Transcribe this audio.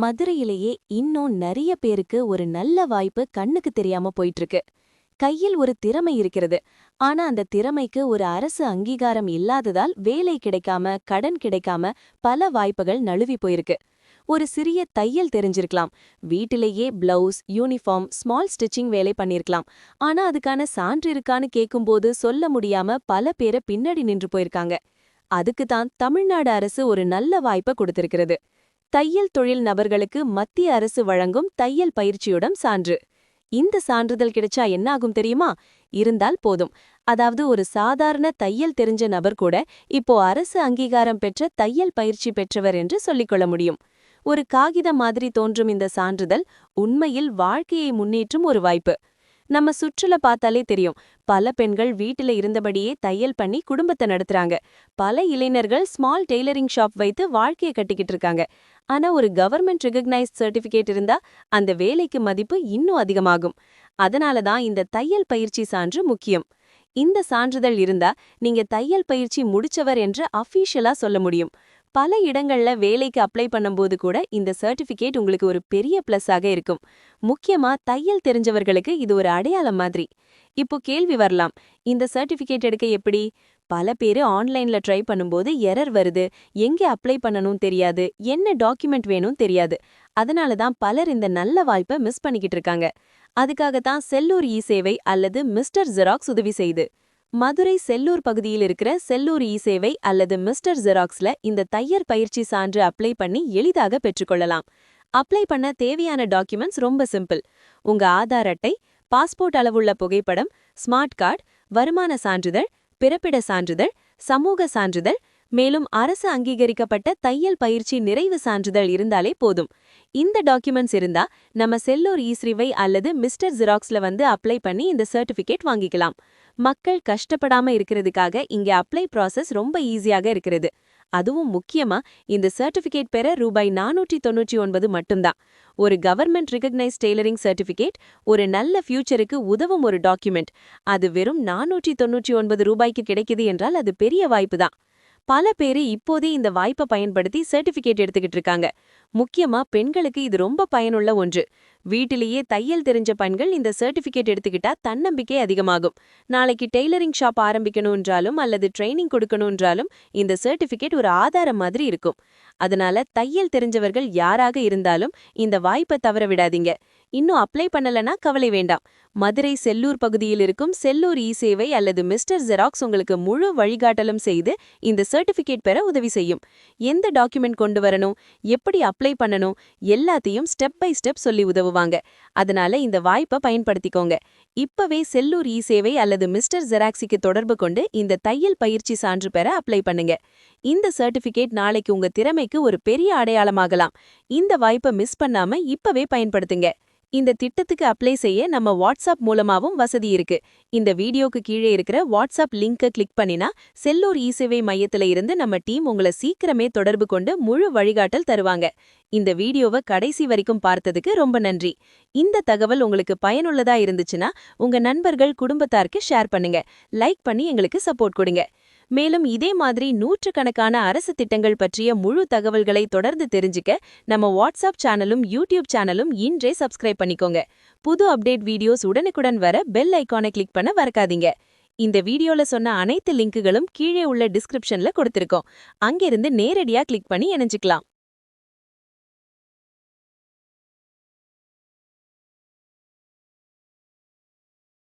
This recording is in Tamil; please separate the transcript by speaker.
Speaker 1: மதுரையிலேயே இன்னும் நிறைய பேருக்கு ஒரு நல்ல வாய்ப்பு கண்ணுக்கு தெரியாம போயிட்டு இருக்கு. கையில் ஒரு திறமை இருக்கிறது. ஆனா அந்த திறமைக்கு ஒரு அரசு அங்கீகாரம் இல்லாததால் வேலை கிடைக்காம, கடன் கிடைக்காம பல வாய்ப்புகள் நழுவி போயிருக்கு. ஒரு சிறிய தையல் தெரிஞ்சிருக்கலாம். வீட்டிலேயே பிளவுஸ், யூனிஃபார்ம், ஸ்மால் ஸ்டிச்சிங் வேலை பண்ணிருக்கலாம். ஆனா அதுக்கான சான்று இருக்கான்னு கேட்கும்போது சொல்ல முடியாம பல பேரை பின்னாடி நின்று போயிருக்காங்க. அதுக்கு தான் தமிழ்நாடு அரசு ஒரு நல்ல வாய்ப்பை கொடுத்திருக்கிறது. தையல் தொழில் நபர்களுக்கு மத்திய அரசு வழங்கும் தையல் பயிற்சியுடன் சான்று. இந்த சான்றிதழ் கிடைச்சா என்ன ஆகும் தெரியுமா? இருந்தால் போதும். அதாவது ஒரு சாதாரண தையல் தெரிஞ்ச நபர் கூட இப்போ அரசு அங்கீகாரம் பெற்ற தையல் பயிற்சி பெற்றவர் என்று சொல்லிக்கொள்ள முடியும். ஒரு காகிதம் மாதிரி தோன்றும் இந்த சான்றிதழ் உண்மையில் வாழ்க்கையை முன்னேற்றும் ஒரு வாய்ப்பு. நம்ம சுற்றுல பார்த்தாலே தெரியும். பல பெண்கள் வீட்டில இருந்தபடியே தையல் பண்ணி குடும்பத்தை நடத்துறாங்க. பல இளைஞர்கள் ஸ்மால் டெய்லரிங் ஷாப் வைத்து வாழ்க்கையை கட்டிக்கிட்டு இருக்காங்க. ஆனா ஒரு கவர்மெண்ட் ரெகக்னைஸ்ட் சர்டிபிகேட் இருந்தா அந்த வேலைக்கு மதிப்பு இன்னும் அதிகமாகும். அதனால தான் இந்த தையல் பயிற்சி சான்று முக்கியம். இந்த சான்றிதழ் இருந்தா நீங்க தையல் பயிற்சி முடிச்சவர் என்று அஃபீஷியலா சொல்ல முடியும். பல இடங்கள்ல வேலைக்கு அப்ளை பண்ணும்போது கூட இந்த சர்டிபிகேட் உங்களுக்கு ஒரு பெரிய பிளஸ்ஸாக இருக்கும். முக்கியமா தையல் தெரிஞ்சவர்களுக்கு இது ஒரு அடையாளம் மாதிரி. இப்போ கேள்வி வரலாம், இந்த சர்டிபிகேட் எடுக்க எப்படி? பல பேரு ஆன்லைன்ல ட்ரை பண்ணும்போது எரர் வருது, எங்க அப்ளை பண்ணணும் தெரியாது, என்ன டாக்குமெண்ட் வேணும் தெரியாது. அதனால தான் பலர் இந்த நல்ல வாய்ப்பை மிஸ் பண்ணிக்கிட்டு இருக்காங்க. அதுக்காக தான் செல்லூர் இ சேவை அல்லது மிஸ்டர் ஜெராக்ஸ் உதவி செய்யுது. மதுரை செல்லூர் பகுதியில் இருக்கிற செல்லூர் இ சேவை அல்லது மிஸ்டர் ஜெராக்ஸ்ல இந்த தையர் பயிற்சி சான்று அப்ளை பண்ணி எளிதாக பெற்றுக்கொள்ளலாம். அப்ளை பண்ண தேவையான டாக்குமெண்ட்ஸ் ரொம்ப சிம்பிள். உங்க ஆதார் அட்டை, பாஸ்போர்ட் அளவுள்ள புகைப்படம், ஸ்மார்ட் கார்டு, வருமான சான்றிதழ், பிறப்பிட சான்றிதழ், சமூக சான்றிதழ், மேலும் அரசு அங்கீகரிக்கப்பட்ட தையல் பயிற்சி நிறைவு சான்றிதழ் இருந்தாலே போதும். இந்த டாக்குமெண்ட்ஸ் இருந்தா நம்ம செல்லூர் இ சேவை அல்லது மிஸ்டர் ஜெராக்ஸ்ல வந்து அப்ளை பண்ணி இந்த சர்டிபிகேட் வாங்கிக்கலாம். மக்கள் கஷ்டப்படாம இருக்கிறதுக்காக இங்க அப்ளை ப்ராசஸ் ரொம்ப ஈஸியாக இருக்கிறது. அதுவும் முக்கியமா இந்த சர்டிபிகேட் பெற ரூபாய் 499 மட்டும்தான். ஒரு கவர்மெண்ட் ரெகக்னைஸ் டெய்லரிங் சர்டிபிகேட் ஒரு நல்ல ஃபியூச்சருக்கு உதவும் ஒரு டாக்குமெண்ட். அது வெறும் 499 ரூபாய்க்கு கிடைக்குது என்றால் அது பெரிய வாய்ப்பு தான். பல பேரு இப்போதே இந்த வாய்ப்பை பயன்படுத்தி சர்டிபிகேட் எடுத்துக்கிட்டு இருக்காங்க. முக்கியமா பெண்களுக்கு இது ரொம்ப பயனுள்ள ஒன்று. வீட்டிலேயே தையல் தெரிஞ்ச பெண்கள் இந்த சர்டிபிகேட் எடுத்துக்கிட்டா தன்னம்பிக்கை அதிகமாகும். நாளைக்கு டெய்லரிங் ஷாப் ஆரம்பிக்கணும்ன்றாலும் அல்லது ட்ரைனிங் கொடுக்கணும்ன்றாலும் இந்த சர்டிபிகேட் ஒரு ஆதாரம் மாதிரி இருக்கும். அதனால தையல் தெரிஞ்சவர்கள் யாராக இருந்தாலும் இந்த வாய்ப்பை தவற விடாதீங்க. இன்னும் அப்ளை பண்ணலனா கவலை வேண்டாம். மதுரை செல்லூர் பகுதியில் இருக்கும் செல்லூர் இ சேவை அல்லது மிஸ்டர் ஜெராக்ஸ் உங்களுக்கு முழு வழிகாட்டலும் செய்து இந்த சர்டிபிகேட் பெற உதவி செய்யும். எந்த டாக்குமெண்ட் கொண்டு வரணும், எப்படி அப்ளை பண்ணணும், எல்லாத்தையும் ஸ்டெப் பை ஸ்டெப் சொல்லி உதவுவாங்க. அதனால இந்த வாய்ப்பை பயன்படுத்திக்கோங்க. இப்பவே செல்லூர் இ சேவை அல்லது மிஸ்டர் ஜெராக்ஸிக்கு தொடர்பு கொண்டு இந்த தையல் பயிற்சி சான்று பெற அப்ளை பண்ணுங்க. இந்த சர்டிபிகேட் நாளைக்கு உங்க திறமைக்கு ஒரு பெரிய அடையாளமாகலாம். இந்த வாய்ப்பை மிஸ் பண்ணாம இப்பவே பயன்படுத்துங்க. இந்த திட்டத்துக்கு அப்ளை செய்ய நம்ம வாட்ஸ்அப் மூலமாவும் வசதி இருக்கு. இந்த வீடியோக்கு கீழே இருக்கிற வாட்ஸ்அப் லிங்கை கிளிக் பண்ணினா செல்லூர் இ சேவை மையத்துல இருந்து நம்ம டீம் உங்களை சீக்கிரமே தொடர்பு கொண்டு முழு வழிகாட்டல் தருவாங்க. இந்த வீடியோவை கடைசி வரைக்கும் பார்த்ததுக்கு ரொம்ப நன்றி. இந்த தகவல் உங்களுக்கு பயனுள்ளதா இருந்துச்சுன்னா உங்க நண்பர்கள், குடும்பத்தாருக்கு ஷேர் பண்ணுங்க. லைக் பண்ணி எங்களுக்கு சப்போர்ட் கொடுங்க. மேலும் இதே மாதிரி நூற்றுக்கணக்கான அரசு திட்டங்கள் பற்றிய முழு தகவல்களை தொடர்ந்து தெரிஞ்சுக்க நம்ம வாட்ஸ்அப் சேனலும் யூடியூப் சேனலும் இன்றே சப்ஸ்கிரைப் பண்ணிக்கோங்க. புது அப்டேட் வீடியோஸ் உடனுக்குடன் வர பெல் ஐகானை கிளிக் பண்ண மறக்காதீங்க. இந்த வீடியோல சொன்ன அனைத்து லிங்குகளும் கீழே உள்ள டிஸ்கிரிப்ஷன்ல கொடுத்திருக்கோம். அங்கிருந்து நேரடியா கிளிக் பண்ணி இணைஞ்சுக்கலாம்.